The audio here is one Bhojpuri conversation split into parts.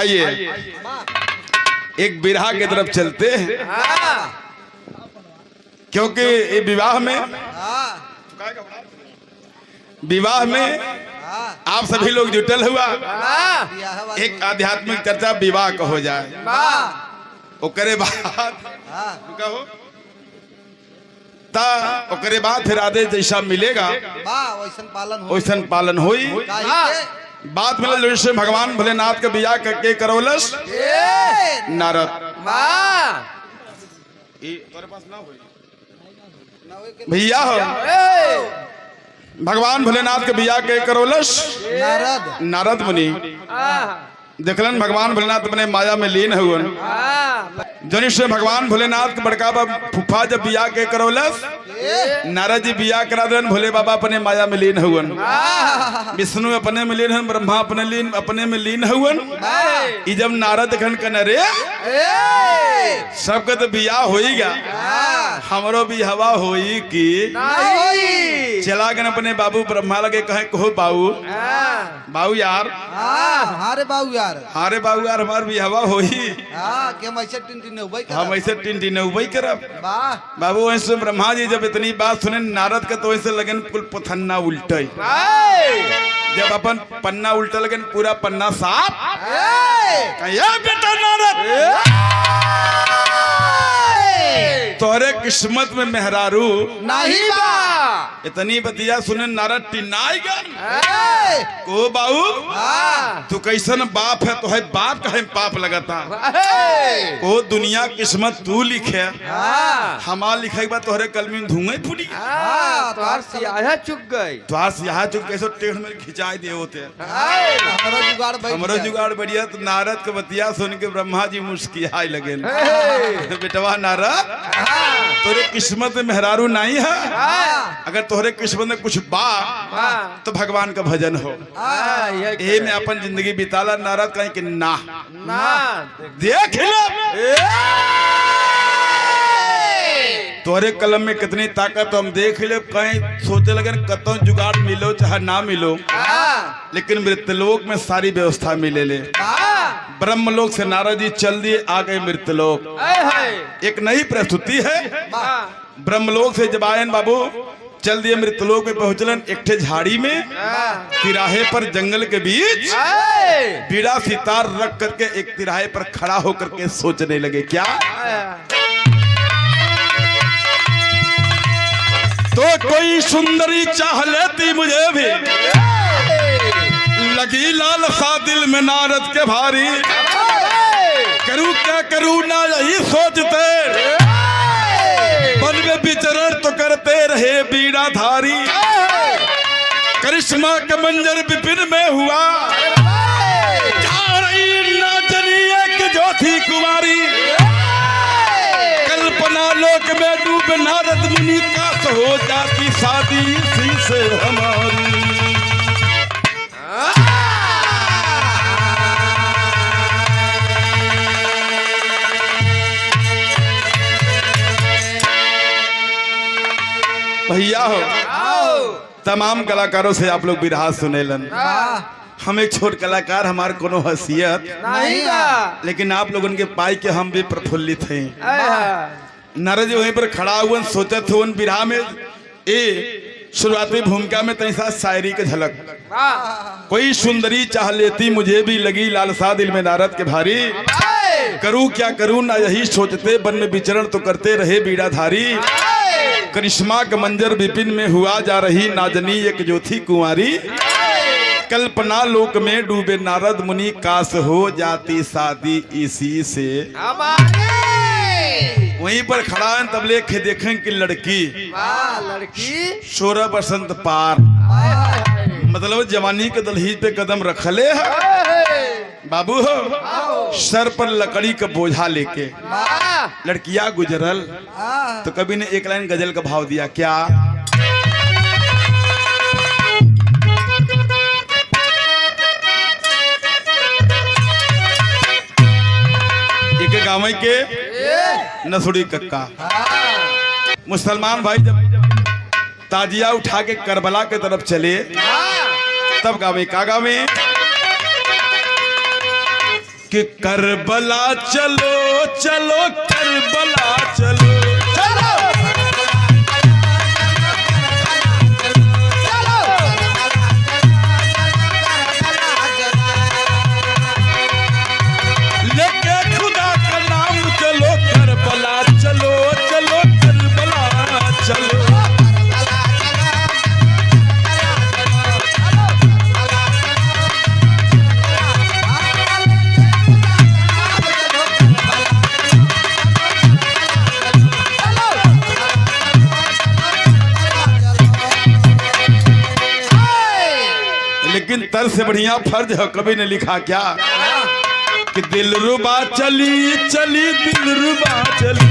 आइए एक बिरहा की तरफ चलते हैं, क्योंकि ये विवाह में आप सभी लोग जुटल हुआ एक आध्यात्मिक चर्चा विवाह का हो जाए, ओकरे बाद फिर आदेश जैसा मिलेगा वैसन पालन होई। बात मिलल जैसे भगवान भोलेनाथ के बियाह के करौलस नारद। भैया हो भगवान भोलेनाथ के बियाह के करौलस नारद मुनि। देखलन भगवान भोलेनाथ अपने माया में लीन हुए। जनिष भगवान भोलेनाथ के बड़का फूफा जब बियाह के करौलस नारद जी बियाह करा देन। भोले बाबा अपने माया में लीन हुए, विष्णु अपने में लीन हुए, ब्रह्मा अपने में लीन हुए। जब नारद खन कन रे सबके तो बियाह होइगा, हमरो भी हवा होई कि चला गन अपने बाबू ब्रह्मा लगे कहे कहो बाबू यार हारे बाबू यार हमार भी हवा होई कि हम ऐसे टिन उबई करब। बाबू ऐसे ब्रह्मा जी जब इतनी बात सुने नारद के तो ऐसे लगन कुल पथन्ना उल्टे। जब अपन पन्ना उल्टा लगन पूरा पन्ना साफ बेटा नारद तोहरे किस्मत में मेहरारू नहीं बा। इतनी बतिया सुने नारद टिनाई गन को बाबू तू कैसन बाप है, तो है बाप कहे पाप लगाता को दुनिया किस्मत तू लिखे हमार लिखे बाद तोहरे कलमी में धुएं फूटी तोहार सियाहा चुक गई। कैसे टेढ़ में खिंचाई दे होते हमरो जुगाड़ बढ़िया। तो नारद के बतिया सुन के ब्रह्मा जी मुस्कियाई लगे। बेटवा नारद तोरे किस्मत में मेहरारू नहीं है, अगर तोहरे किस्मत में कुछ बा तो भगवान का भजन हो। ये में अपन जिंदगी बिताला। नारद कहीं कि ना देख तोहरे कलम में कितनी ताकत हम देख ले। कहीं सोचे लगे कतों जुगाड़ मिलो चाहे ना मिलो, लेकिन मृत्यलोक में सारी व्यवस्था मिले ले। ब्रह्मलोक से नारद जी चल दिए आ गए मृत्यलोक। एक नई प्रस्तुति है। ब्रह्मलोक से जब आयन बाबू चल दिए मृत्यलोक में पहुंचलन एक ठे झाड़ी में तिराहे पर जंगल के बीच बीड़ा सितार रख करके एक तिराहे पर खड़ा होकर के सोचने लगे क्या तो कोई सुंदरी चाह लेती मुझे भी, लगी लालसा दिल में नारद के भारी। करूं क्या करूं ना यही सोचते, वन में विचरण तो करते रहे बीड़ाधारी। करिश्मा का मंजर विपिन में हुआ, जा रही नाचनी एक जो थी कुमारी। कल्पना लोक में डूबे नारद मुनि का हो जाती शादी इसी से हमारी। भैया हो तमाम कलाकारों से आप लोग बिरहा सुनेलन। हम एक छोट कलाकार, हमारे कोनो हैसियत नहीं, लेकिन आप लोगों के पाई के हम भी प्रफुल्लित हैं। नारद जी वहीं पर खड़ा हुआ सोचत थे उन बिरहा में शुरुआती भूमिका में तनी सा शायरी के झलक। कोई सुंदरी चाह लेती मुझे भी, लगी लालसा दिल में नारद के भारी। करूं क्या करूं ना यही सोचते, वन में विचरण तो करते रहे बीड़ाधारी। करिश्मा का मंजर विपिन में हुआ, जा रही नाजनी एक जो थी कुंवारी। कल्पना लोक में डूबे नारद मुनि, काश हो जाती शादी इसी से। वहीं पर खड़ा है तब लेके देखें कि लड़की 16 बसंत पार, मतलब जवानी के दलहीज पे कदम रखले है। बाबू हो सर पर लकड़ी का बोझा लेके लड़कियां गुजरल। तो कभी ने एक लाइन गजल का भाव दिया क्या गाँव के नसुड़ी कक्का मुसलमान भाई जब ताजिया उठा के करबला के तरफ चले तब गावे का गावे कि करबला चलो चलो करबला चलो लेके खुदा का नाम चलो करबला चलो चलो करबला चलो। लेकिन तर से बढ़िया फर्ज है, कभी ने लिखा क्या कि दिलरुबा चली चली दिलरुबा चली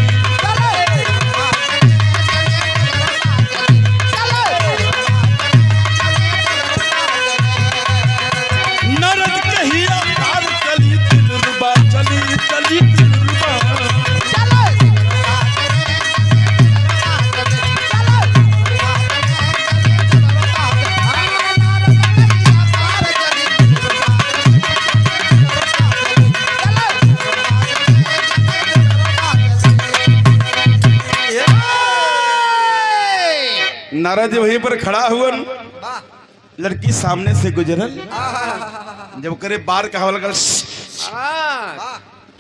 नरद कहिया पार चली दिलरुबा चली चली दिलरुबा। नारद वहीं पर खड़ा हुआ, लड़की सामने से गुजरल, जब करे बार कहा लगा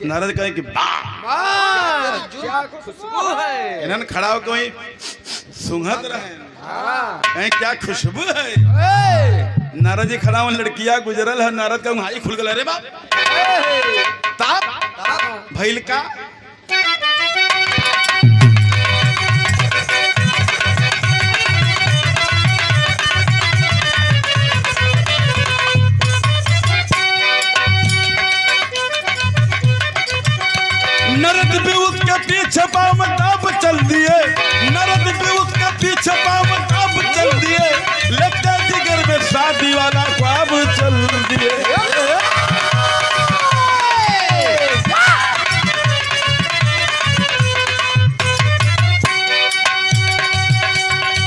नारद कहे कि क्या खुशबू है। इन्होंने खड़ा होकर वहीं सुंघत रहे, कहीं क्या खुशबू है। नारद जी खड़ा हुआ, लड़किया गुजरल है, नारद का वहां खुल गया, अरे बाप ताप भइल का। नरद भी उसके पीछे पाँव दाब चल दिए, नरद भी उसके पीछे पाँव दाब चल दिए, लगता जिगर में शादी वाला ख्वाब चल दिए।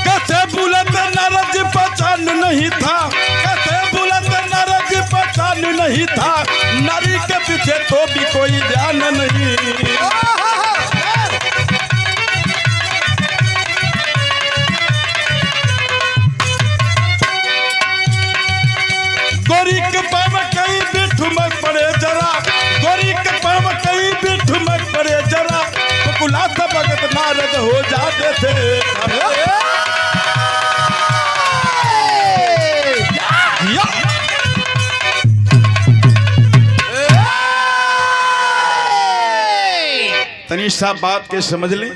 कैसे बुलंद नारद पहचान नहीं था, कैसे बुलंद नारद पहचान नहीं था, नारी के पीछे तो भी कोई ध्यान नहीं। गोरी के पाँव कहीं भी ठुमक पड़े जरा, गोरी के पाँव कहीं भी ठुमक पड़े जरा, तो खुलासा भगत नारद हो जाते थे। तनी सा बात के समझ ले,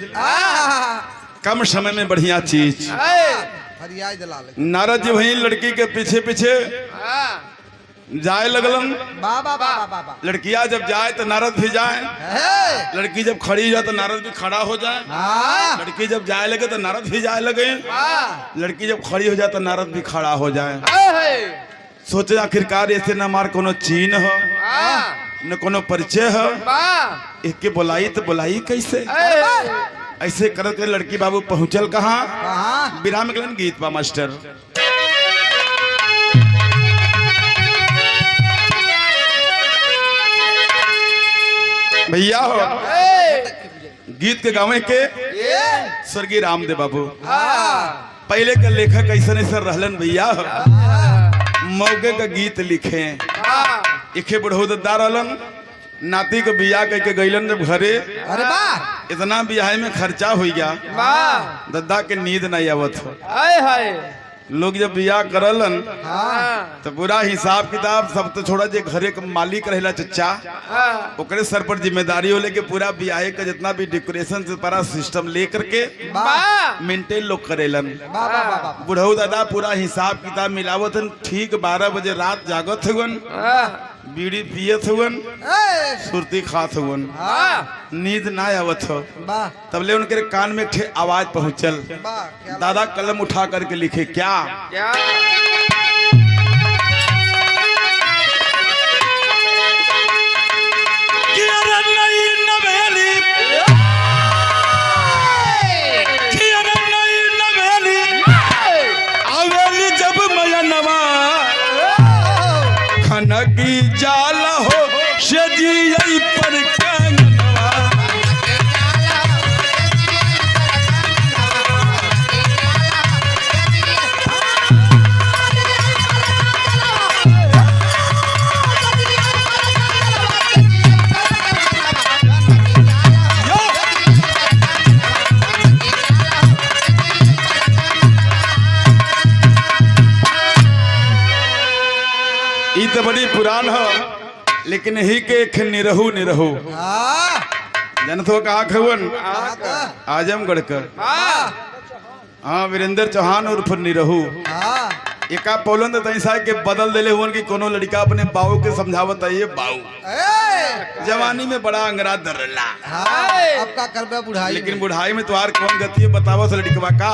कम समय में बढ़िया चीज। नारद जी वहीं लड़की के पीछे पीछे जाए लगलन। लड़कियां जब जाए तो नारद भी जाए, लड़की जब खड़ी हो जाए तो नारद भी खड़ा हो जाए, लड़की जब जाए लगे तो नारद भी जाए लगे, लड़की जब खड़ी हो जाए तो नारद भी खड़ा हो जाए। सोचे आखिरकार ऐसे न मार कोनो चीन हो न कोनो परिचय हो, एक के बुलाई तो बुलाई कैसे। ऐसे करत कर लड़की बाबू पहुंचल कहाँ, विराम गलन गीत बा मास्टर। भैया हो गीत के गावे के स्वर्गीय रामदेव बाबू, पहले के लेखक ऐसा ऐसा रहलन भैया हो, मौके का गीत लिखे। इखे बुढ़ऊ दद्दा रहलन, नाती को बियाह करके गईलन जब घरे, अरे वाह, इतना बियाह में खर्चा हो गया, दद्दा के नींद नहीं आवत हो। लोग जब बियाह करलन तो पूरा हिसाब किताब सब तो छोड़ा, जे घरे के मालिक रहेला चचा, ओकरे सर पर जिम्मेदारी हो लेके पूरा बियाह का जितना भी डेकोरेशन से पूरा सिस्टम ले करके मेंटेन लोग करेलन। बुढ़ऊ दादा पूरा हिसाब किताब मिलावत, ठीक 12 बजे रात जागत हुवन, बीड़ी पियत हुवन, सुरती खात हुवन, नींद ना आवत हो। तब ले उनके कान में एक आवाज पहुंचल, दादा कलम उठा करके लिखे क्या, आवेली जब मयनवा खनकी जाल हो शेजी ऊपर कंगनवा ई तो बड़ी पुरान हो, लेकिन ही के एक निरहू निरहू जनत हो कहा खवन आजमगढ़ का हाँ वीरेंद्र चौहान उर्फ निरहू एका पोलन तो तैसा के बदल देले हुन कि कोनो लड़का अपने बाऊ के समझावत है ये बाऊ जवानी में बड़ा अंगरा दरला अब का करबे बुढ़ाई लेकिन बुढ़ाई में तुहार कौन गति है बतावो से लड़कवा का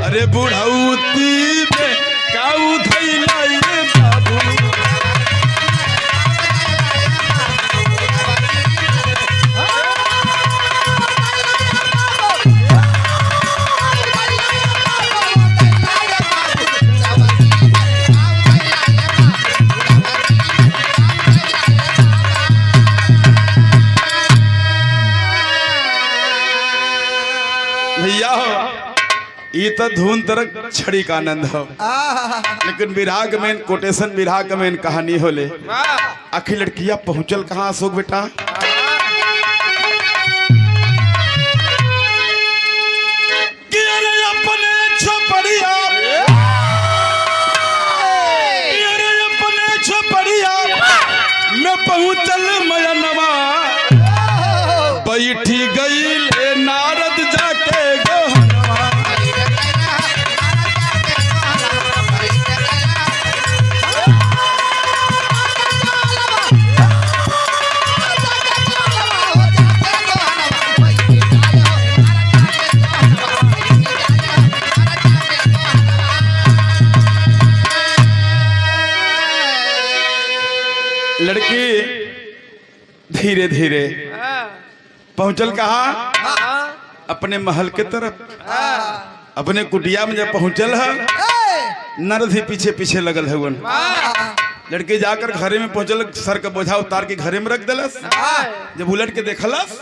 अरे बुढ़ौती में काऊ धैला ये बाबू भैया हो ये तो धुन तरक छड़ी का आनंद हो लेकिन विराग में कोटेशन विराग में कहानी होले आखिर लड़कियां पहुंचल कहाँ अशोक बेटा अपने छपड़िया में पहुंचल मयनवा बैठी गई नारद जाके गहनवा लड़की धीरे धीरे पहुंचल कहा अपने महल के तरफ अपने कुटिया में जब पहुंचल है नरद ही पीछे पीछे लगल है वन लड़के जाकर घरे में पहुंचल सर का बोझा उतार के घरे में रख दिलस जब उलट के देखलस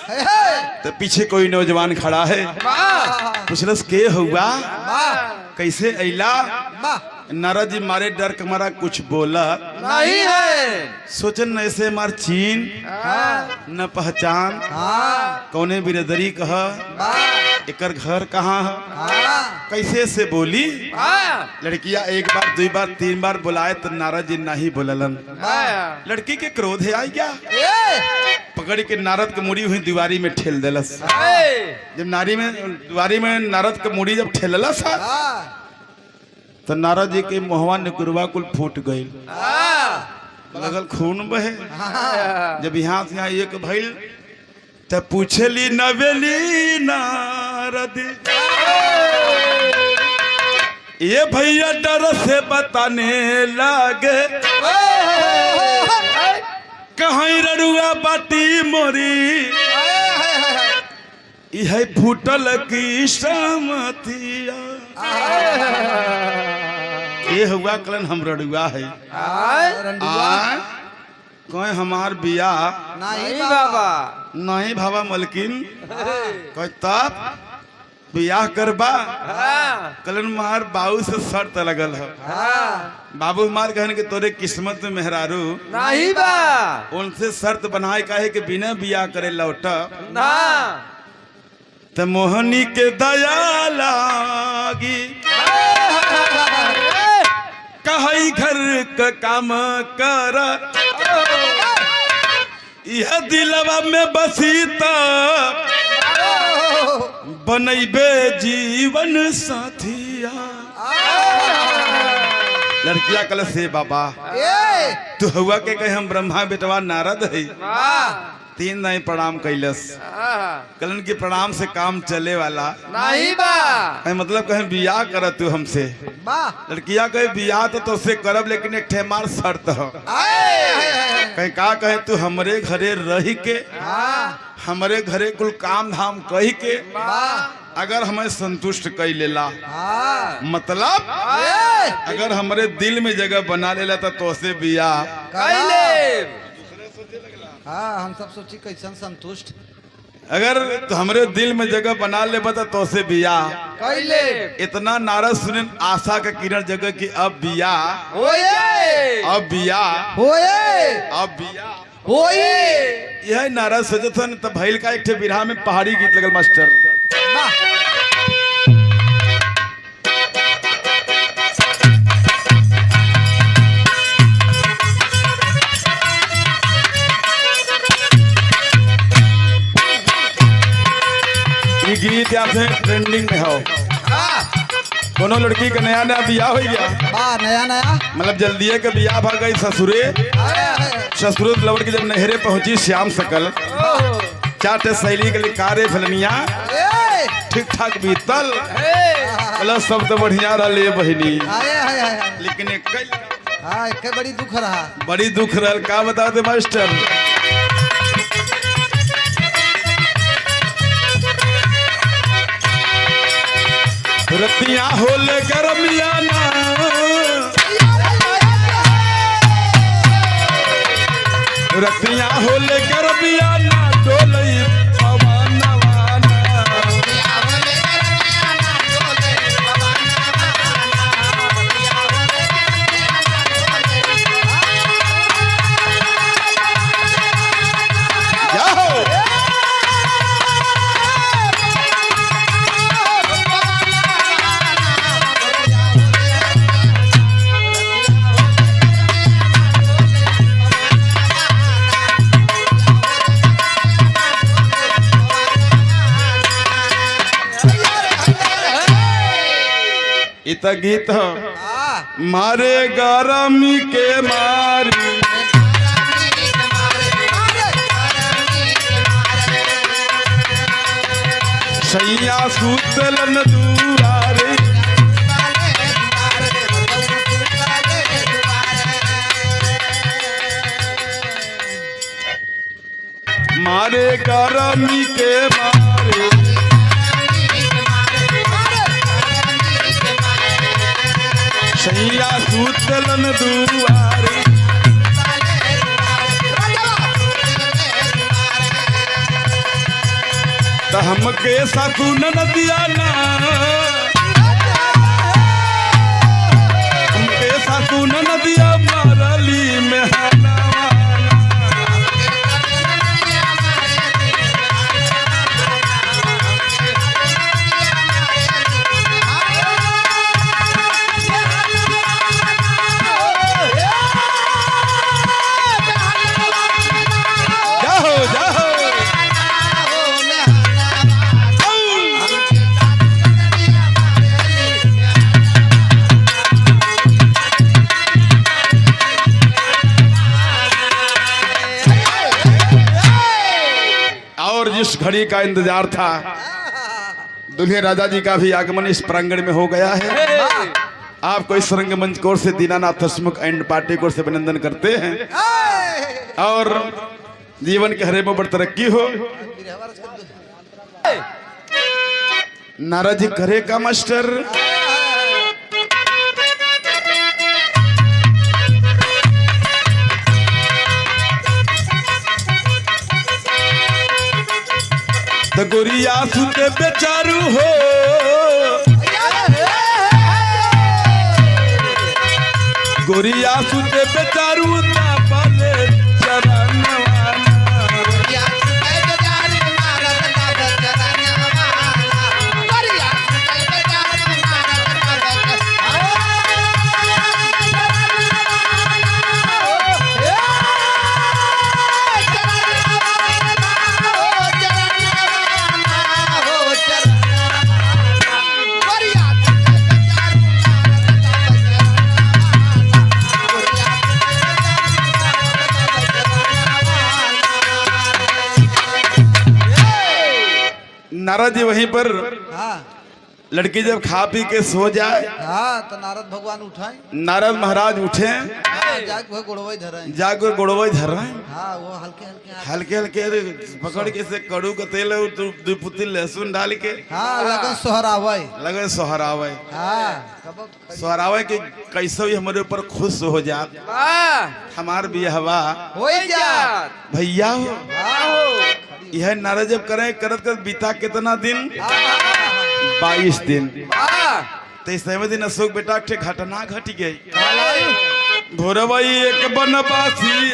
तो पीछे कोई नौजवान खड़ा है पूछलस के हुआ कैसे अइला नारद जी मारे डर के मारा कुछ बोला नहीं है सोचन ऐसे मार चीन न पहचान कौने बिरदरी कह एकर घर कहाँ है कैसे से बोली लड़कियां एक बार दो बार तीन बार बुलाए तो नारद जी नहीं बोललन लड़की के क्रोध है आई क्या पकड़ के नारद के मुड़ी हुई दीवारी में ठेल दिलस जब दीवारी में नारद के मुड़ी जब ठेललस तो नारद जी के मोहवा निकुरवा कुल फूट गई लगल खून बहे जब यहाँ से यहाँ एक भइल तब पूछली नवेली नारद ये भैया डर से बताने लगे कहीं रड़ुआ बाटी मोरी यह फूटल की समतिया ये हुआ कलन हम रड़ुआ है कोई हमार बिया नहीं बाबा नहीं भावा मलकिन कोई तब बियाह करबा कलन मार बाबू से शर्त लगल है बाबू मार कहन के तोरे किस्मत में मेहरारू नहीं बा उनसे शर्त बनाए काहे कि बिना बियाह करे लौट ना तो मोहनी के दया लागी कहीं घर का काम कर यह दिलवा में बसीता बनैबे जीवन साथिया लड़किया कल से बाबा तू हुआ के कहे हम ब्रह्मा बेटवा नारद है तीन नहीं प्रणाम कैलस कलन के प्रणाम से काम चले वाला नहीं बा मतलब कहे बियाह कर तू हमसे वाह लड़किया कहे बियाह तो तुझसे करब लेकिन एक ठे हमार शर्त हो। कहीं का कहे तू हमरे घरे रही के हाँ हमरे घरे कुल काम धाम कही के वाह अगर हमें संतुष्ट कर लेला हाँ मतलब अगर हमरे दिल में जगह बना लेला तो तोसे बियाह हाँ हम सब सोची कैसन संतुष्ट अगर तो हमरे दिल में जगह बना ले तो तोसे बियाह कैले इतना नारा सुने आशा का किरण जगह की अब बियाह होए अब बियाह होए अब बियाह होए यह नारा सजत हन तब भइल का एक ठे बिरहा में पहाड़ी गीत लगल मास्टर। ये गीत यहाँ से ट्रेंडिंग में हो दोनों लड़की का नया नया बियाह हो गया वाह नया नया मतलब जल्दी के बियाह भाग गई ससुरे ससुर लवर की जब नहरे पहुंची श्याम सकल चाटे सहेली के लिए कारे फलनिया ठीक ठाक बीतल प्लस सब तो बढ़िया रहे बहनी लेकिन एक हाँ एक बड़ी दुख रहा बड़ी दुख रहल का बता दे मास्टर। रतिया होले गरमिया ना रतिया होले गरमिया ना डोलई पवनवाना जाओ इत गीत हो मारे गरमी के मारी सैया सुतलन दुआरे मारे गरमी के मारे सैया सुतलन दुआरे तो हमके साथू न दिया ना हमके साथू न दिया मारली में और जिस घड़ी का इंतजार था दुल्हे राजा जी का भी आगमन इस प्रांगण में हो गया है। आपको इस रंग मंच कोर से दीनानाथ हसमुख एंड पार्टी कोर से अभिनंदन करते हैं और जीवन के हरे में बड़ तरक्की हो। नाराजी करे का मास्टर तो गोरिया सुते बेचारू हो गोरिया सुते बेचारू तापले चरणवाना नारद जी वहीं पर हाँ लड़की जब खा पी के सो जाए, हाँ तो नारद भगवान उठाए, नारद महाराज उठे, जाग वो गुड़वई धरे, जाकर गोड़वई धर रहे हैं, हाँ वो हल्के हल्के हाथ, हल्के हल्के पकड़ के से कड़ू का तेल और दो पुती लहसुन डाल के हाँ लगन सोहरावई, लगे सोहरावे, हाँ कब सोहरावे के कैसे भी हमारे ऊपर खुश हो जात, हमार बियाहवा हो जात, भैया हो। हाँ यह नारद जब करें करत कर बीता कितना दिन, हाँ 22 दिन। तो इस दिन अशोक बेटा के घटना घट गई। भोरवई एक बनवासी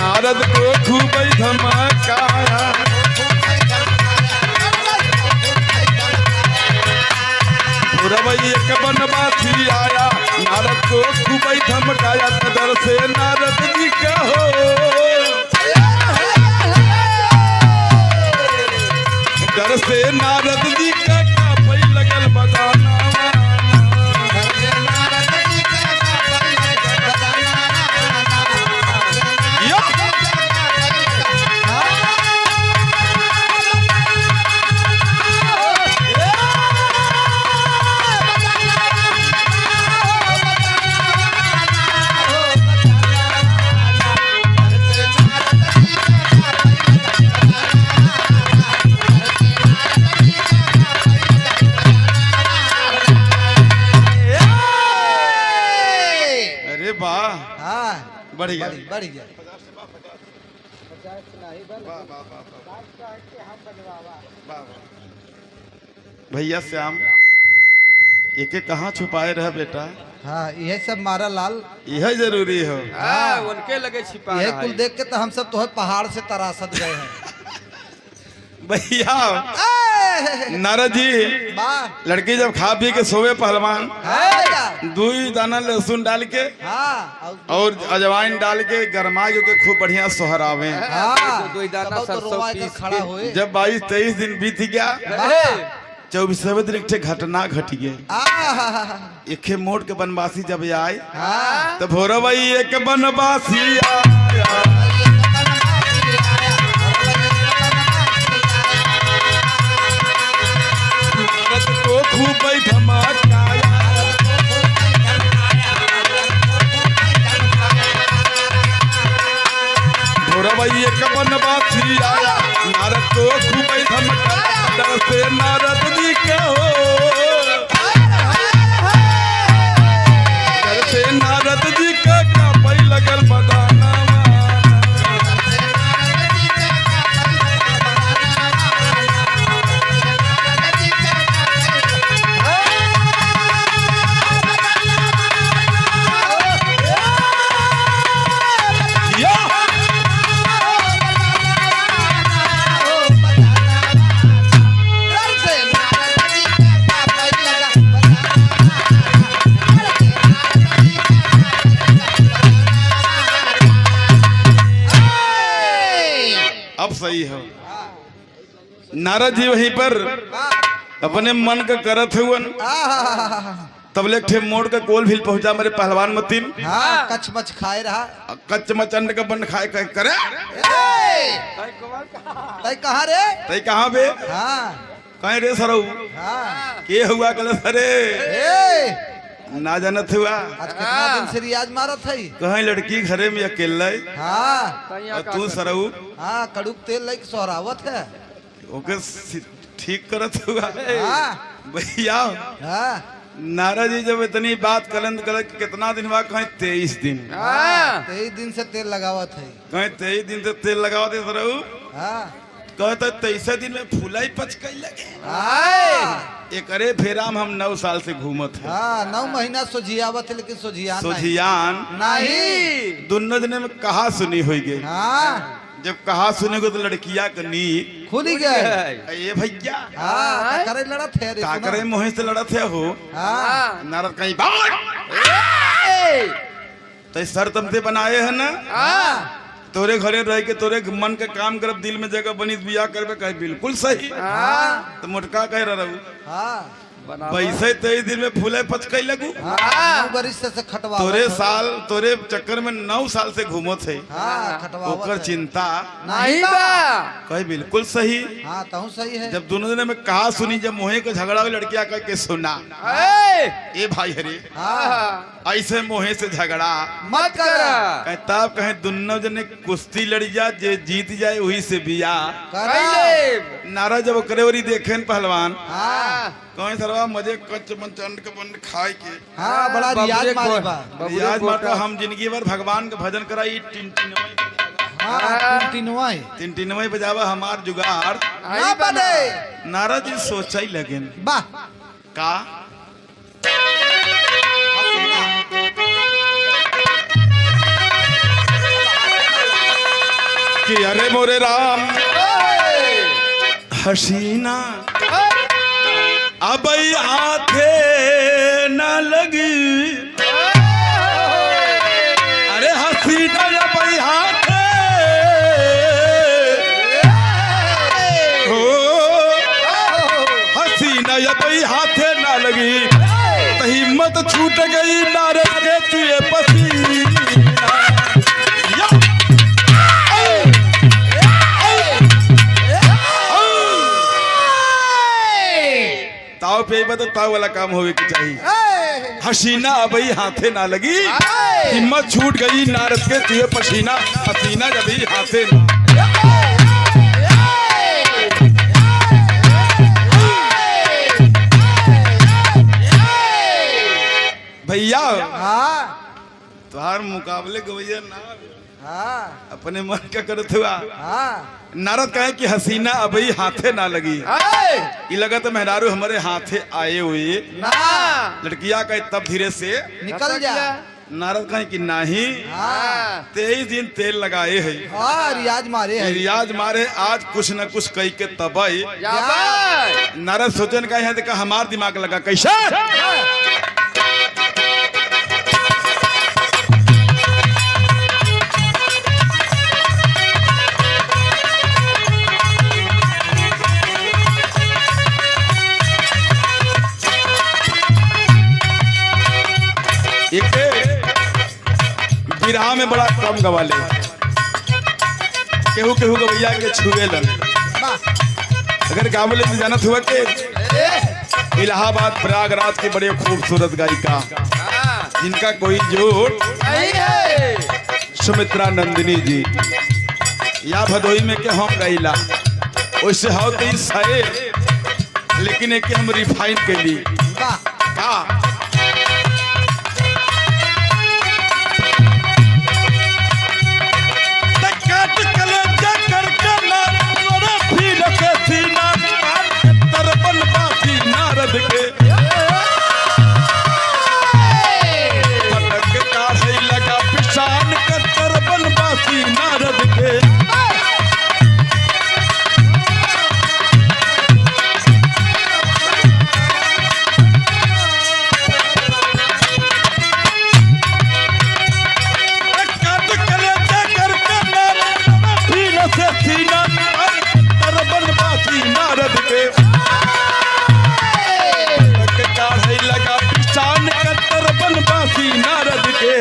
नारद को खूब धमकाया, भोरवई एक बनवासी आया, नारद को खूब धमकाया, डर से नारद जी का हो, डर से नारद जी का कापै लगल बदाना, बढ़ गया बढ़ गया। भैया श्याम एक कहाँ छुपाए रह बेटा, हाँ यह सब मारा लाल, यह जरूरी हो, उनके लगे छिपा यह कुल देख के तो हम सब तो पहाड़ से तरासत गए हैं। भैया नारद जी वाह लड़की जब खा पी के सोवे पहलवान, हाँ 2 दाना लहसुन डाल के हाँ और अजवाइन डाल के गरमा के खूब बढ़िया सोहरावे। हाँ दो दाना तब तो सरसों रोवाई का पीस खड़ा होए, जब 22-23 दिन बीत गया, वाह 24वें दिन एक घटना घट गई। एक मोड़ के बनवासी जब आए हाँ तो भोरवई एक बनवासी आया, को खूब धमकाया, भोरवई एक बनवासी आया, नारद को खूब धमकाया, डर से नारद जी के हो, डर से नारद जी का कापै लगल बदाना, अब सही हो। नारद जी वहीं पर अपने मन का करत हुवन, तबले ठे मोड़ का कोल भी पहुंचा मेरे पहलवान मतीन, हाँ कच मच खाए रहा, कच्च मचंड का बन खाए करे, तय कहाँ रे, तई कहाँ बे, हाँ कहीं रे सरऊ, हाँ के हुआ कल सरे, ना जानत हुआ, आज कितना दिन से रियाज मारत है, कहीं लड़की घरे में अकेला, हाँ और तू सरऊ हाँ कड़ुक तेल लाइक सोहरावत है, ओके ठीक करत हुआ। हाँ भैया हाँ नारद जी जब इतनी बात कलंद कर, कितना दिन हुआ, कहीं 23 दिन, 23 दिन से तेल लगावत है, कहीं 23 दिन से तेल लगावा दे सरऊ, हाँ कहता 23 दिन में फूला ही पचकई लगे, हाँ एकरे फेराम हम 9 साल से घूमत है, हाँ 9 महीना सोझियावत है लेकिन सोझियान नहीं, सोझियान नहीं दोनों दिन में कहा सुनी हुई गई, हाँ जब कहा सुनेगो तो लड़किया का नींद खुली गए, ये भैया हाँ करे लड़त है रे, काकरे मोहे से लड़त है हो, हाँ नारद कहीं बात तो सर तमते बनाए है ना, तोरे घरे रह के तोरे मन के काम करब, दिल में जगह बनी बिया करबे, कहे बिल्कुल सही, तो मोटका कह रहा, हाँ बनावा। वैसे 23 दिन में फूले पचकई लगू। हाँ, 9 बरिस से खटवा तोरे चक्कर में 9 साल से घूमो थे। हाँ खटवा ओकर चिंता नहीं बा। कही बिल्कुल सही। हाँ तहु सही है। जब दोनों जने में कहा सुनी, जब मोहे के झगड़ा हुई लड़कियां कह के सुना, ए भाई हरे हाँ ऐसे मोहे से झगड़ा मत कर। कहता कहे दोनों जने कुश्ती लड़ जा, जे जीत जाए वही से बिया। नारा जब करेवरी देखे न पहलवान, हाँ कहीं सरवा मजे कच्च मंचंड के बन खाए के। हाँ बड़ा रियाज मारे बा। रियाज मारता हम जिंदगी भर भगवान के भजन कराई। हाँ टिनटिनवाई बजावा हमार जुगाड़ ना बने। नारद जी सोचा ही लगे वाह का कि अरे मोरे राम हसीना अब आथे न लगी। अरे हसीना अब हाथे हो, हसीना अब हाथे न लगी तो हिम्मत छूट गई नारद के तुए पसीना। ताव पे बता ताव वाला काम होवे के चाहिए। हसीना अबई हाथे ना लगी, हिम्मत छूट गई नारद के तुझे पसीना। हसीना जब ही हाथे ना। भैया हाँ तुम्हार मुकाबले गवैया ना हाँ अपने मन का करत हुआ। हाँ नारद कहे कि हसीना अबई हाथे ना लगी। ये लगा तो मेहरारू हमारे हाथे आए हुए ना लड़किया कहे तब धीरे से निकल जा। नारद कहे कि नहीं, हाँ 23 दिन तेल लगाए है, हाँ रियाज मारे है। रियाज मारे आज कुछ न कुछ कही के तबई। नारद सोचन का है देखा हमार दिमाग लगा कैसे। एक बिरहा में बड़ा कम गवाले, केहू केहू गवैया के छुए लन। अगर गावले में जानत हुआ के इलाहाबाद प्रयागराज के बड़े खूबसूरत गायिका जिनका कोई जोड़ सुमित्रा नंदिनी जी, या भदोई में के हम गईला वैसे हो तो सारे, लेकिन एक हम रिफाइन के लिए का नारद के पटक काढ़े लगा पिशान कर बनवासी नारद के।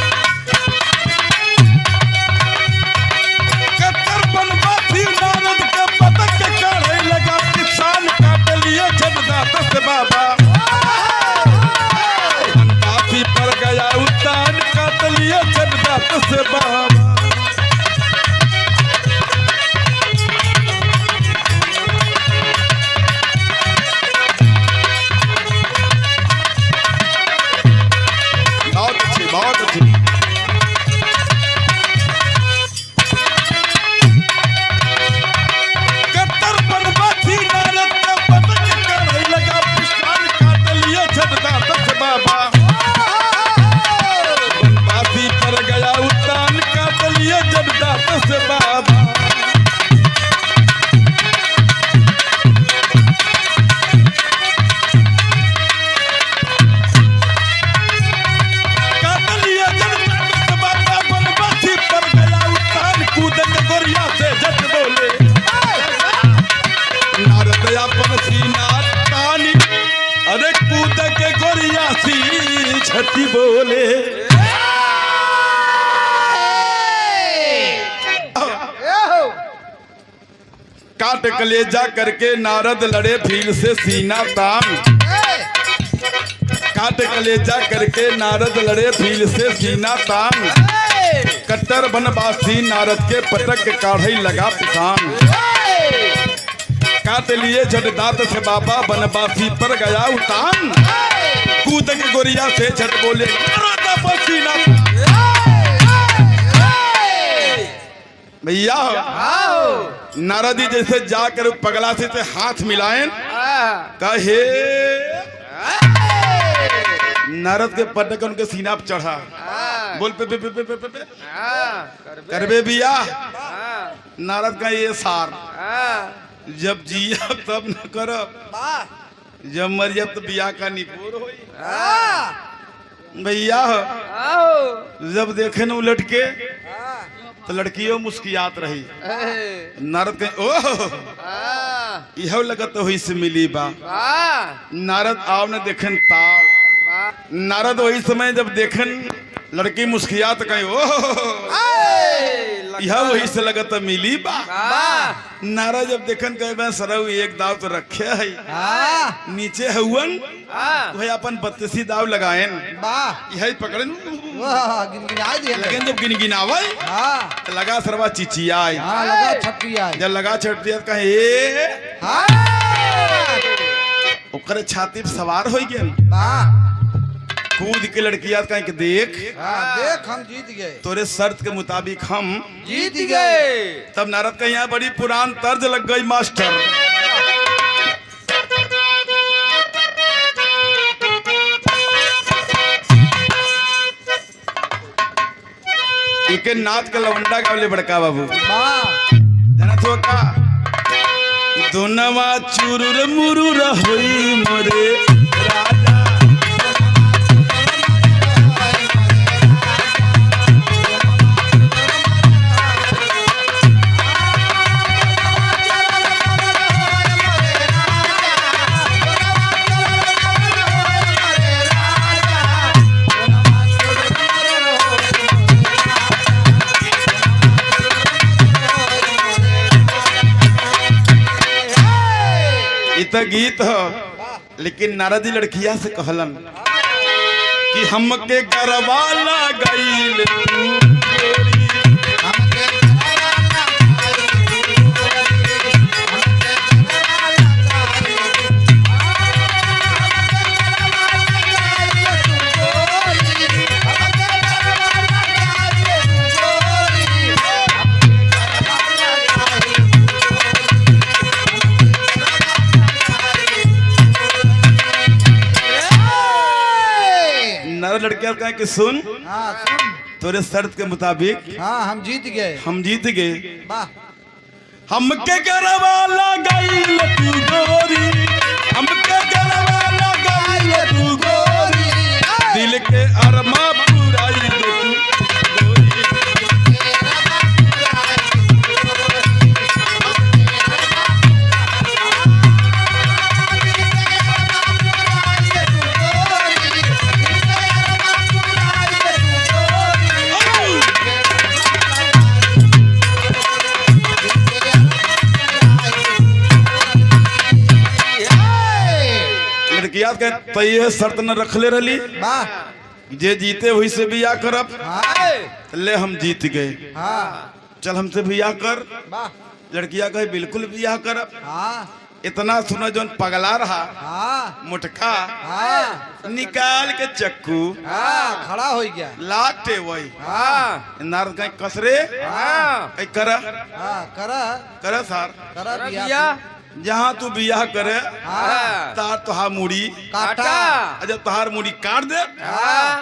नारद के लगा पिशान कत्तर बनवासी नारद के। कत्तर बनवासी नारद के पतक के काढ़े लगा पिशान काट लिए जबदात से बाबा। काफी पर गया उतान काट लिए जबदात से बाबा। बहुत अच्छी कत्तर बनवासी नारद का पतक काढ़े लगा पिशान काट लिए जबदात से बाबा। बनवासी पर गया उतान का छठी बोले काट कलेजा करके नारद लड़े भील से सीना तान। काट कलेजा करके नारद लड़े भील से सीना तान। कट्टर बनवासी नारद के पटक काढ़ई लगा पिसान। काट लिए झट दांत से बाबा बनवासी पर गया उतान। कूद के गोरिया से झट बोले पसीना। भैया नारद जी जैसे जाकर पगला से हाथ मिलाएं कहे नारद के पटक उनके सीना पर चढ़ा। बोल पे करबे बिया। नारद का ये सार जब जिया तब न करब, जब मर जब तो बिया का निपुर होई। भैया जब देखे न उलट के तो लड़कियों मुस्कियात रही। नारद कहे ओह यह लगत हुई से मिली बा। नारद आओ न देखन ताव। नारद वही समय जब देखन लड़की मुस्कियात कहे ओह यह वही से लगत मिली बा। नारद जब देखन कहे मैं सरऊ एक दाव तो रखे है नीचे हवन वही अपन बत्तीसी दाव लगाएन यही पकड़न। लेकिन जब गिनगिनावे तो लगा सरवा चिचियाई। जब लगा छटिया कहे ओकरे छाती पे सवार हो गया। कूद के लड़कियां कहें कि देख हम जीत गए। तोरे शर्त के मुताबिक हम जीत गए। तब नारद का यहाँ बड़ी पुरान तर्ज लग गई मास्टर। इके नाथ का लवंडा का बोले बड़का बाबू जना तो का दोनवा चुरुर मुरुर होई मोरे राजा। गीत हो लेकिन नारद जी लड़किया से कहलन कि हमके गरवाला गईल लड़कियां कहें कि सुन तोरे शर्त के मुताबिक हम जीत गए। हम जीत गए। हमके गरवाला गईल तू गोरी, हमके गरवाला गईल तू गोरी, दिल के अरमा पुराई दे तू गोरी। तो ये शर्त न रखले रही जे जीते हुई से बिया करब। ले हम जीत गए, चल हमसे बिया कर। लड़किया कहे बिल्कुल बिया करब। इतना सुना जो पगला रहा मुटका निकाल के चक्कू खड़ा हो गया लाटे वही नारद कहीं कसरे कर कर सार जहाँ तू बियाह करे तार तुहार मुड़ी काटा। जब तुहार मुड़ी काट दे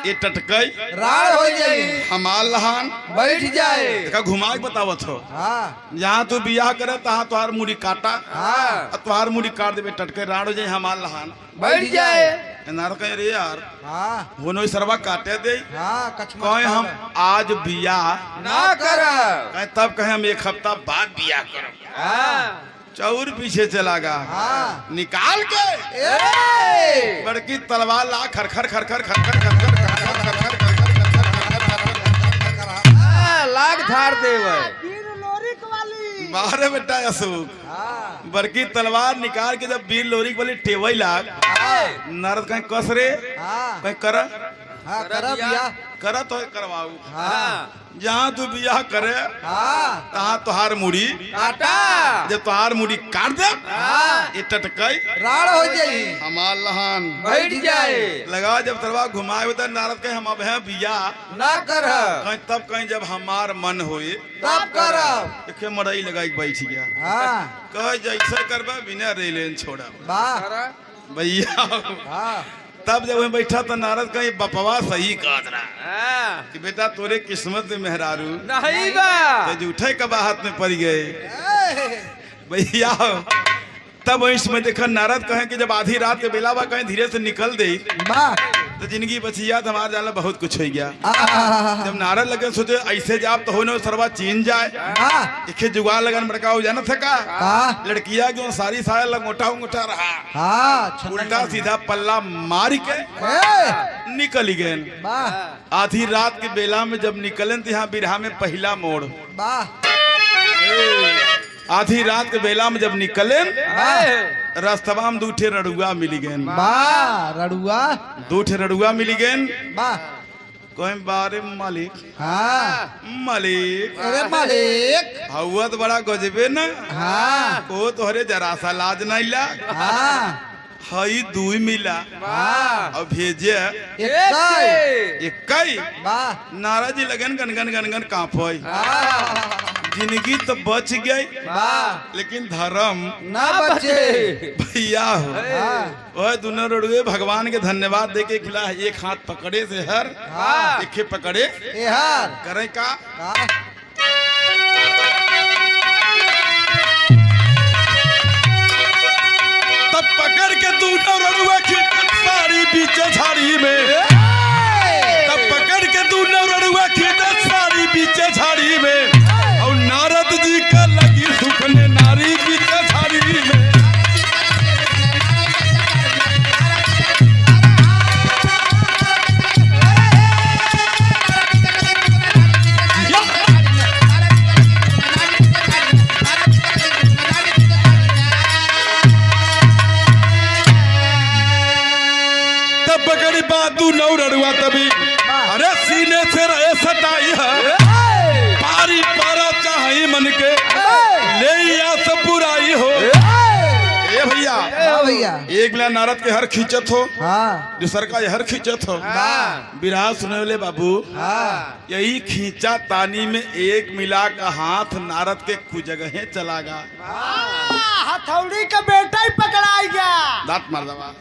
ये टटकई राड़ हो जाए हमार लहान बैठ जाए। का घुमा के बतावत हो जहाँ तू बियाह करे तहाँ तुहार मुड़ी काटा और तुहार मुड़ी काट दे टटके राड़ हो जाए हमार लहान बैठ जाए। नार कहे रे यार वो सरवा काटे दे कहे हम आज बियाह ना कर कहे तब कहे हम एक हफ्ता बाद बियाह करो। चौर पीछे चला गा हाँ निकाल के ए बड़की तलवार ला खरखर खरखर खरखर खरखर खरखर खरखर लाग धार देवे बाहर बेटा अशोक हाँ बड़की तलवार निकाल के जब वीर लोरिक वाली टेवई लाग नारद कहीं कस रे हाँ कहीं कर हाँ कर बिया कर तो करवाऊ हाँ जहाँ तू बियाह करे हाँ तहाँ तुहार मुड़ी काटा जब तुहार मुड़ी काट दे ये टटकई राड़ हो जाई हमार लहान बैठ जाए लगा जब तलवार घुमाए उधर नारद कहे हम अब हैं बियाह ना कर कहीं तब कहीं जब हमार मन होए तब करब देखे मरई लगाई के बैठ गया हाँ कहे जैसे करबा बिना रेलेन छोड़ा वाह भैया हाँ तब जब वहीं बैठा तो नारद कहीं बपवा सही कहत रहा हाँ, कि बेटा तोरे किस्मत में मेहरारू नहीं बा तो जूठे कबा हाथ में पड़ गए ए, भैया तब इसमें देखा नारद कहे कि जब आधी रात के बेला बा कहीं धीरे से निकल दे वाह तो जिंदगी बचिया तो हमारे जाला बहुत कुछ हो गया आहा, जब नारद लगे सोचे ऐसे जाप तो हो न सरवा चीन जाए वाह इखे जुगाड़ लगन बड़का हो जाना थका हाँ लड़किया क्यों सारी साया लंगोटा उंगोटा रहा हाँ उल्टा सीधा पल्ला मार के ए निकल गए वाह आधी रात के बेला में जब निकलन तो यहाँ बिरहा में पहला मोड़ वाह आधी रात के बेला में जब निकले ए, रास्तवा में दूठे रड़ुआ मिली गए वाह रड़ुआ दूठे रड़ुआ मिली गए वाह कोई बारे मालिक हाँ मालिक अरे मालिक हवा तो बड़ा गजबे न हाँ को तोहरे जरा सा लाज नहीं ला हाँ हई दुई मिला वाह और भेजे एक इक्कई वाह नारा जी लगन गनगन गनगन कांपई हाँ जिंदगी तो बच गई वाह लेकिन धर्म ना बचे भैया हो हाँ ओए दोनों रड़ुए भगवान के धन्यवाद दे के खिला एक हाथ पकड़े से हर हाँ एक पकड़े ए हार करे का हाँ तब पकड़ के दोनों रड़ुआ की सारी बीचे झाड़ी में तब पकड़ के दोनों रड़ुआ की सारी बीचे झाड़ी में और नारद जी का लगी सुखने नारी बीचे झाड़ी में तब पकड़ी बातू नौ रड़ुआ तभी अरे सीने से रहे सटाई है पारी पारा चाहे मन के ले या सब बुराई हो ए भैया हाँ भैया एक ला नारद के हर खींचत हो हाँ दूसर का ये हर खींचत हो बिरहा सुने वाले बाबू हाँ यही खींचा तानी में एक मिला का हाथ नारद के कुजगहे चला गा हथौड़ी का बेटा ही पकड़ाई गया दांत मार दवा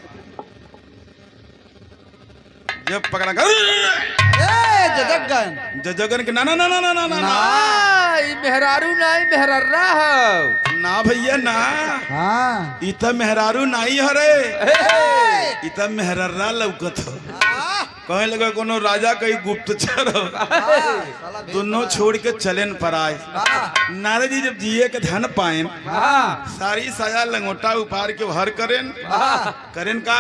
जब पकड़ा कर जगन जगन के ना ना ना ना ना ना ना आ, ई मेहरारू नहीं मेहरर्रा हो ना भैया ना हाँ इतना मेहरारू नहीं हरे इतना मेहरर्रा लौकत हो कहे लगा कोनो राजा कहीं गुप्तचर हो दोनों छोड़ के चलेन पर आए नारद जी जब जिए के धन पाएन सारी साया लंगोटा उपार के हर करेन करेन का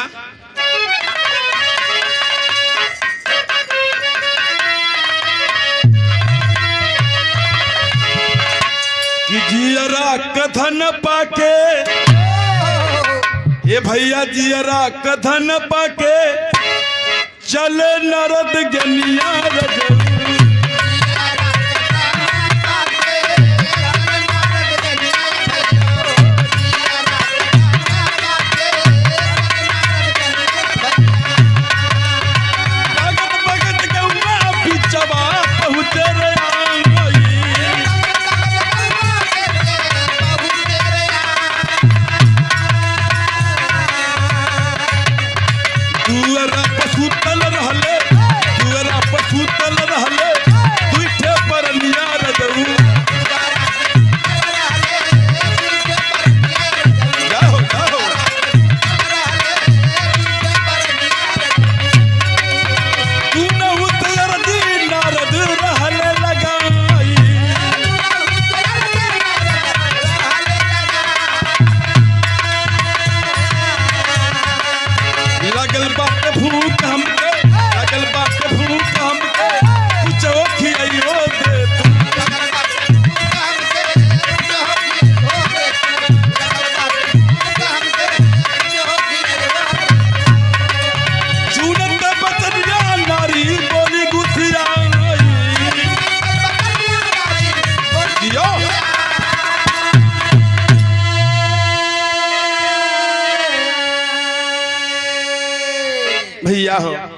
कि जियरा कथन पाके ये भैया जियरा कथन पाके चले नरद गनिया रजऊ भगत भगत गौआ बिचवा पहुँचे रे आंगई दुअरा पशु तल रहले दुअरा पशु तल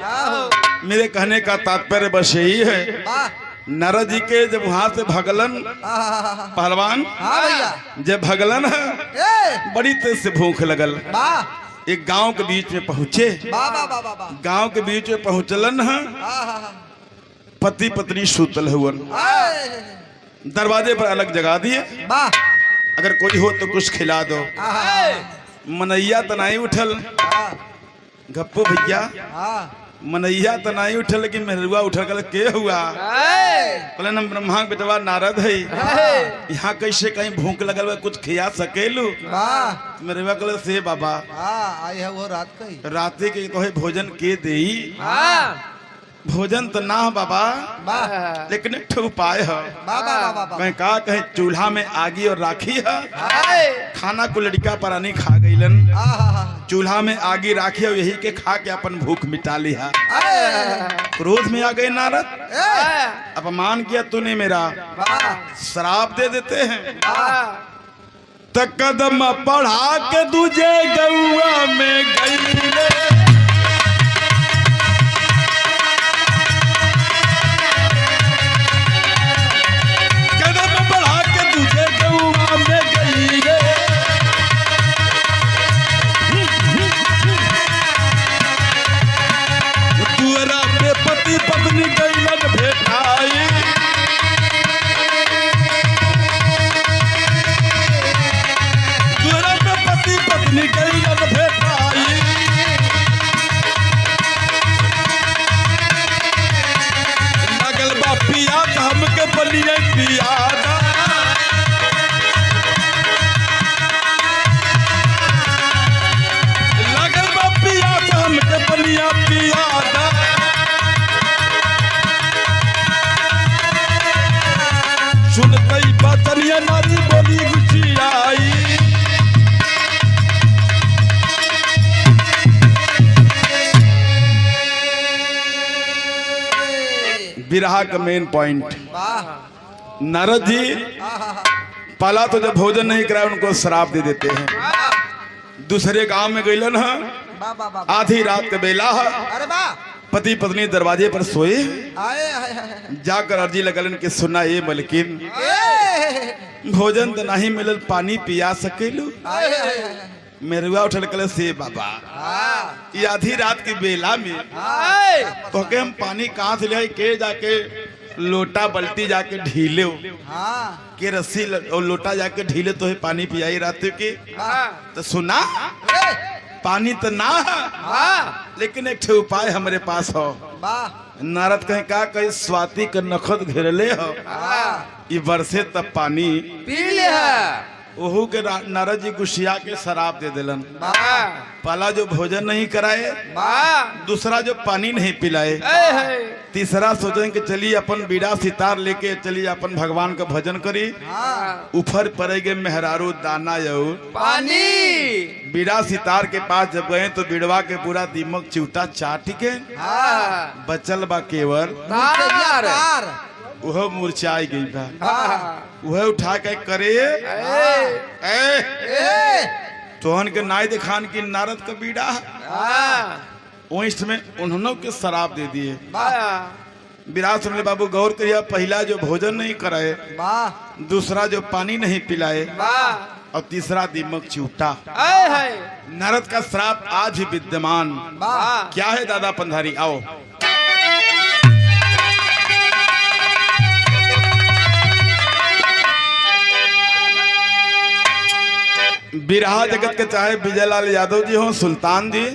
आओ। मेरे कहने का तात्पर्य बस यही है, वाह नारद जी के जब वहां से भगलन पहलवान, हाँ भैया जब भगलन है ए बड़ी तेज से भूख लगल, वाह एक गांव के बीच में पहुंचे। वाह वाह वाह वाह गांव के बीच में पहुंचलन है, पति पत्नी सूतल हुवन, दरवाजे पर अलग जगा दिए, वाह अगर कोई हो तो कुछ खिला दो। मनैया तनाई उठल, गप्पो भैया मनैया तनाई उठल, लेकिन मेहरुआ उठल, कल के हुआ? बोले हम ब्रह्मा के बेटवा नारद है, यहाँ कैसे कहीं भूख लगल, कुछ खिया सकेलू? वाह मेहरुआ कल से बाबा आई है वो रात का ही राते के तो भोजन के देई, भोजन तो ना बाबा, वाह लेकिन एक ठो उपाय है। वाह वाह वाह कहीं का कहीं चूल्हा में आगी और राखी है, खाना को लड़का परानी खा गईलन, चूल्हा में आगी राखी और यही के खा के अपन भूख मिटा ली है। क्रोध में आ गए नारद, अपमान किया तूने मेरा, श्राप दे देते हैं। तक कदम बढ़ा के दूजे गौआ में गई, पत्नी गईलन भेटाई, दुअरा पे पति पत्नी गईलन भेटाई, लगल बा पिया हमके बनिए पियादा, लगल बा पिया हमके बनिए पियादा। सुनतई बतनिया नारी बोली गुचियाई, बिरहा का मेन पॉइंट, नारद जी पहला तो जब भोजन नहीं कराए उनको श्राप दे देते हैं। दूसरे गांव में गईलन है, आधी रात का बेला है, अरे वाह पति पत्नी दरवाजे पर सोए, आए जाकर अर्जी लगलन कि सुना ये मलकिन, भोजन तो नहीं मिलल, पानी पिया सकेलू? मेरुआ उठल कल से बाबा ये आधी रात की बेला में तो के हम पानी कहाँ से ले, के जाके लोटा बल्टी जाके ढीले के रस्सी और लोटा जाके ढीले तो है पानी पियाई रात के। तो सुना पानी तो ना है, लेकिन एक उपाय हमारे पास हो। नारद कहीं का कहीं स्वाति के नखत घेरले हो, ये बरसे तब पानी पी ले ओहू के नारद जी गुस्सिया के शराब दे दिलन। पहला जो भोजन नहीं कराए, दूसरा जो पानी नहीं पिलाए, तीसरा सोचें कि चलिए अपन बीड़ा सितार लेके चलिए अपन भगवान का भजन करी, ऊपर पड़ेगे मेहरारू दाना यू पानी। बीड़ा सितार के पास जब गए तो बीड़वा के पूरा दीमक चिवटा चाट के बचल बा केवल वह मुरझाई गई बा, वह उठा के करे तोहन के नाई दिखान की नारद का बीड़ा में उन्होंने के शराब दे दिए। विराट सुनले बाबू गौर करिए, पहला जो भोजन नहीं कराए, दूसरा जो पानी नहीं पिलाए, और तीसरा दीमक चिवटा। नारद का श्राप आज ही विद्यमान। क्या है दादा पंधारी? आओ बिरहा जगत के चाहे विजयलाल यादव जी हो, सुल्तान जी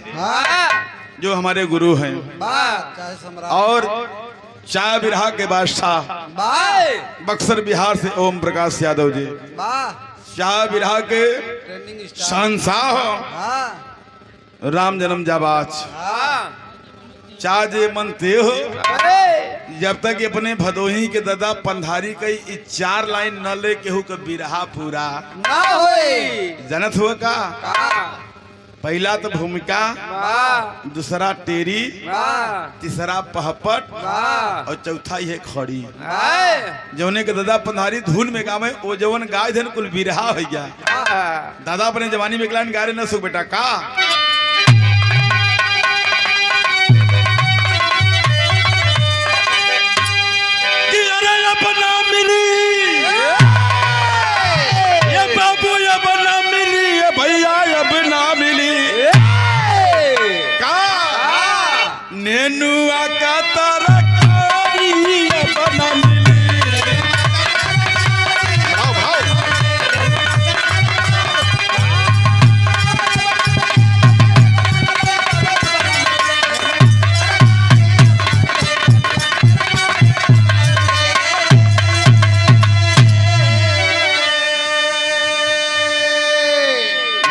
जो हमारे गुरु हैं, और चाहे बिरहा के बादशाह बक्सर बिहार से ओम प्रकाश यादव जी, चाहे बिरहा के शहंशाह हो राम जन्म जाबाज, चाहे जे मनते हो, जब तक अपने भदोही के दादा पंधारी कई 4 लाइन न ले केहू का बिरहा पूरा ना होई। जनत हुआ का पहला तो भूमिका, दूसरा टेरी, तीसरा पहपट, और चौथा ही है खड़ी। जौने के दादा पंधारी धुन में गावे ओ जवन गाय धन कुल बिरहा हो गया। दादा अपने जवानी में गलान गा रहे न सुख बेटा का नेनुआ का तरकारी अपना मिली। भाव भाव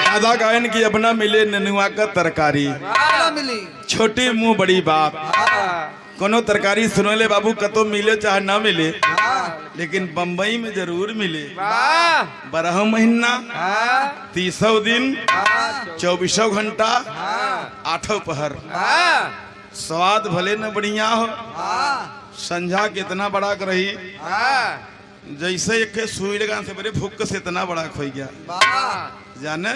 दादा गायन की अपना मिले नेनुआ का तरकारी। मिली छोटी मुंह बड़ी बात। कोनो तरकारी सुनो ले बाबू कतो मिले चाहे ना मिले, लेकिन बम्बई में जरूर मिले। 12 महीना 30 दिन 24 घंटा 8 पहर। स्वाद भले न बढ़िया हो, संझा कितना बड़ा रही, जैसे एक सुई लगा से बड़े भूख से इतना बड़ा खोई गया जाने।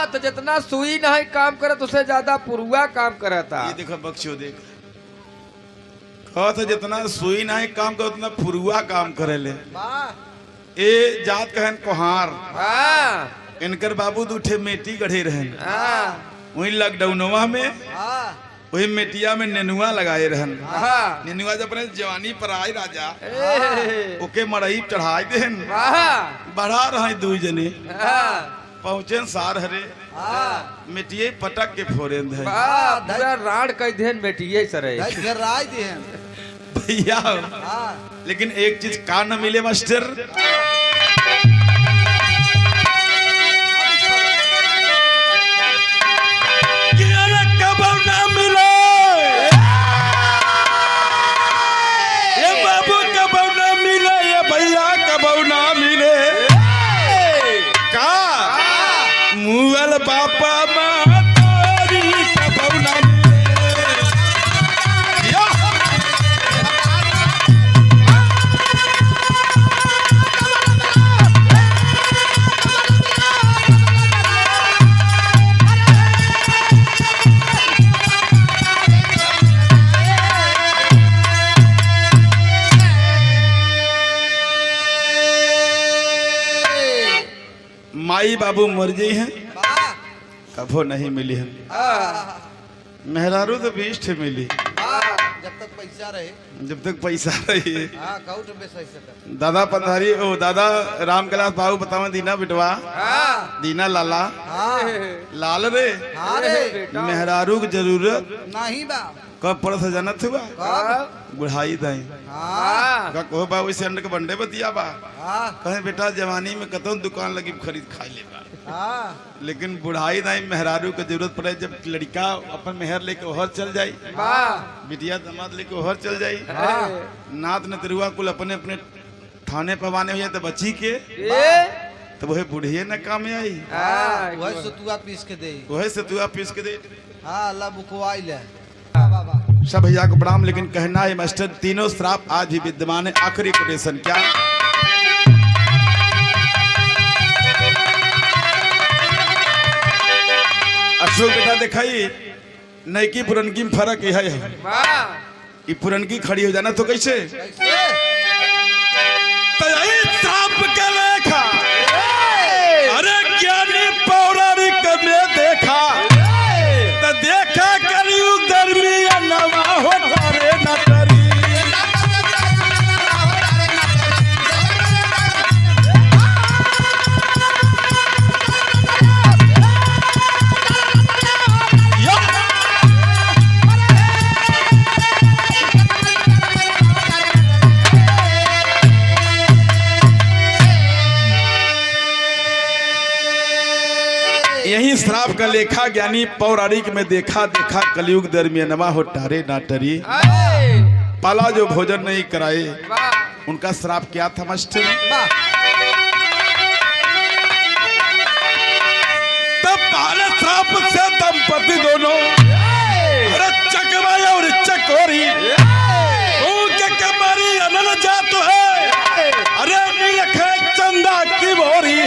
तो जितना सुई नहीं काम करत उससे ज्यादा पुरुआ काम करता। ये देखो बक्सो देख, कहत जितना सुई नहीं काम कर उतना पुरुआ काम करे ले। ए जात कहन कोहार, इनकर बाबू दूठे मेटी गढ़े रहन। वही लॉकडाउनवा में वही मेटिया में नेनुआ लगाए रहन। नेनुआ जब अपने जवानी पर आए राजा ओके मड़ई चढ़ाई देहन। बढ़ा रहे 2 जने पहुंचे सार हरे मेटिये पटक के फोरे पूरा राड कह देन बेटिए सरे भैया। लेकिन एक चीज का न मिले मास्टर, कब ना मिले ये बाबू, कब ना मिले ये भैया, कब ना मिले का मुगल पापा मातारी कब ना मिले। माई बाबू मर गई हैं, कभो नहीं मिली है। मेहरारू तो 20 ठे मिली जब तक पैसा रहे, जब तक पैसा रही। सकता। दादा पंधारी ओ दादा रामकलास बाबू बतावा दीना बिटवा, दीना लाला लाल रे मेहरारू की जरूरत नहीं बा कब पड़ से जानत हुआ बुढ़ाई दाई का कहो बाबू से अंडे के बंडे बतिया बा कहे बेटा जवानी में कतो दुकान लगी खरीद खाई ले बा, लेकिन बुढ़ाई दाई मेहरारू के जरूरत पड़े जब लड़का अपन मेहर लेके ओहर चल जाई, बिटिया दामाद लेके ओहर चल जाई, नात नतरुआ कुल अपने अपने थाने पवाने हुए तो बची के तो वह बुढ़िए न काम आई। वही सतुआ पीस के दे, वही सतुआ पीस के दे। हाँ अल्लाह बुकवाई ले। सब भैया को प्रणाम। लेकिन कहना है मास्टर तीनों श्राप आज भी विद्यमान है। आखिरी कोटेशन क्या, अशोक बेटा दिखाई नई की पुरनकी में फर्क यह है। ये पुरनकी खड़ी हो जाना तो कैसे श्राप के लेखा, अरे ज्ञानी पौराणिक में देखा तो देखा कलयुग धर्मी नवा हो तारे न तरी। यही श्राप का लेखा ज्ञानी पौराणिक में देखा देखा कलयुग दरमियानवा हो टारे ना टरी। पाला जो भोजन नहीं कराए उनका श्राप क्या था मास्टर, तब पहले श्राप से दंपति दोनों अरे चकवाई और चकोरी कमरी अनल जात है, अरे नीलखे चंदा की बोरी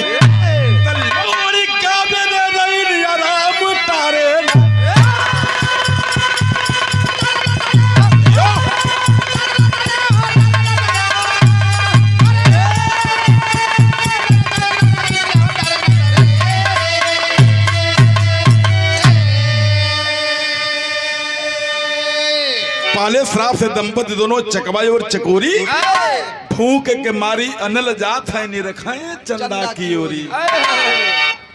पाले श्राप से दंपति दोनों चकवाई और चकोरी फूंक के मारी अनल जात है निरखाए चंदा की ओरी।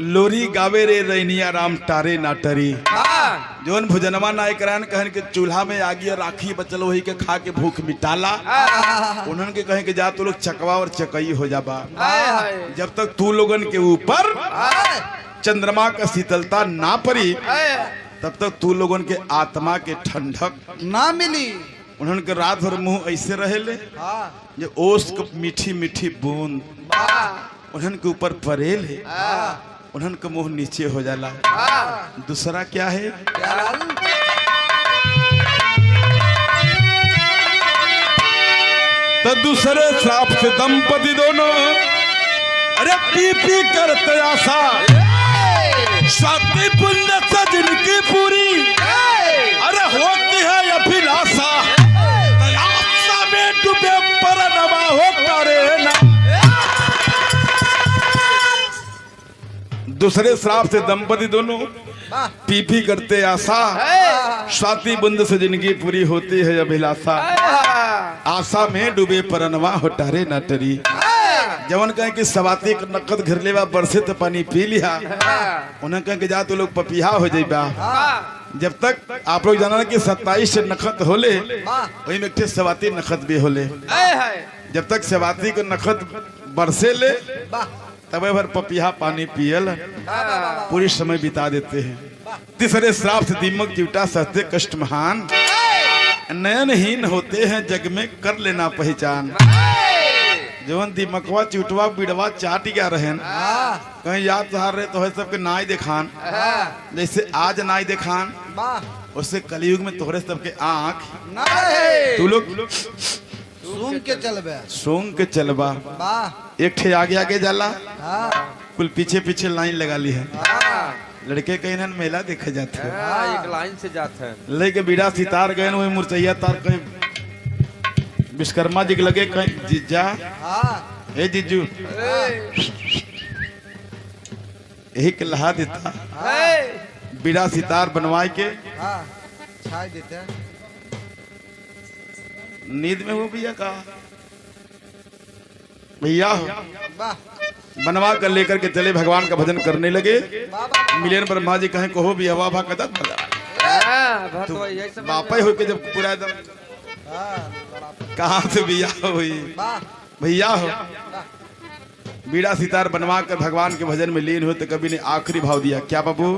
लोरी गावे रे रैनिया राम टारे ना टरी। जोन भुजनवा नाय करान कहन के चूल्हा में आगी राखी बचल वही के खा के भूख मिटाला। उन्हन के कहे के जा तू लोग चकवा और चकई हो जाबा। जब तक तू लोगन के ऊपर चंद्रमा का शीतलता ना पड़ी तब तक तू लोगन के आत्मा के ठंडक ना मिली। उन्हन के रात भर मुंह ऐसे रहेले जो ओस के मीठी मीठी बूंद उन्हन के ऊपर परेल है। उन्हन का मुंह नीचे हो जाला। दूसरा क्या है? तो दूसरे श्राप से दंपति दोनों अरे पी पी करते आशा स्वाति पुण्य से जिनकी पूरी अरे होती है अभिलाषा आशा में डूबे पर नमा होता रे ना। दूसरे श्राप से दंपति दोनों पी पी करते आशा स्वाति बुंद से जिंदगी पूरी होती है अभिलाषा आशा में डूबे परनवा होटारे न टरी। जवन कहे कि सवाती नकद घर लेवा बरसे तो पानी पी लिया। उन्हें कहे कि जा तो लोग पपिया हो जाइबा। जब तक आप लोग जाना कि 27 से नखत होले वही में एक सवाती नखत भी होले। जब तक सवाती को नखत बरसे ले तब भर पपिया पानी पियल पूरी समय बिता देते हैं। तीसरे श्राप से दीमक चिवटा सहते कष्ट महान नयनहीन होते हैं जग में कर लेना पहचान। जवन दीमकवा चिवटवा बिड़वा चाट गया रहे कहीं याद सहार रहे तो है सबके नाई देखान जैसे आज नाई देखान उससे कलयुग में तोहरे सबके आँख तू लोग सूंघ के चलबा। एक ठे आगे आगे जाला कुल पीछे पीछे लाइन लगा ली है। लड़के कहीं ना मेला देखे जाते हैं एक लाइन से जाते हैं लेके बीड़ा सितार गए वही मुरचैया तार कहीं विश्वकर्मा जी के लगे कहीं जीजा हे जीजू यही के लहा देता बीड़ा सितार बनवाए के नींद में वो भैया कहा भैया हो बनवा कर लेकर के चले भगवान का भजन करने लगे। मिलियन ब्रह्मा जी कहें कहो भी हवा भा कदा बापा हो के जब पूरा एकदम कहाँ से भैया हुई भैया हो बीड़ा सितार बनवा कर भगवान के भजन में लीन हो तो कभी ने आखिरी भाव दिया क्या बाबू?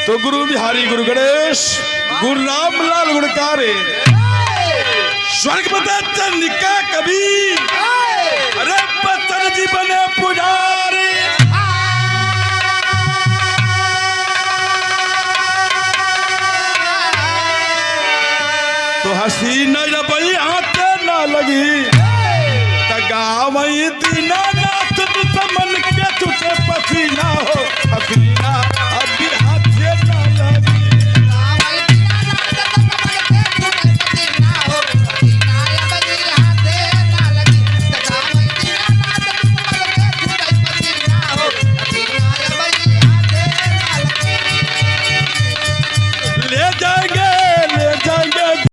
तो गुरु बिहारी गुरु गणेश गुरु राम लाल गुणकारे स्वर्ग पता चंदिका कभी अरे पत्थर जी बने पुजारी। तो हसी न जब हाथ ना लगी तगावई दीना नाथ मन के तुझे पसीना हो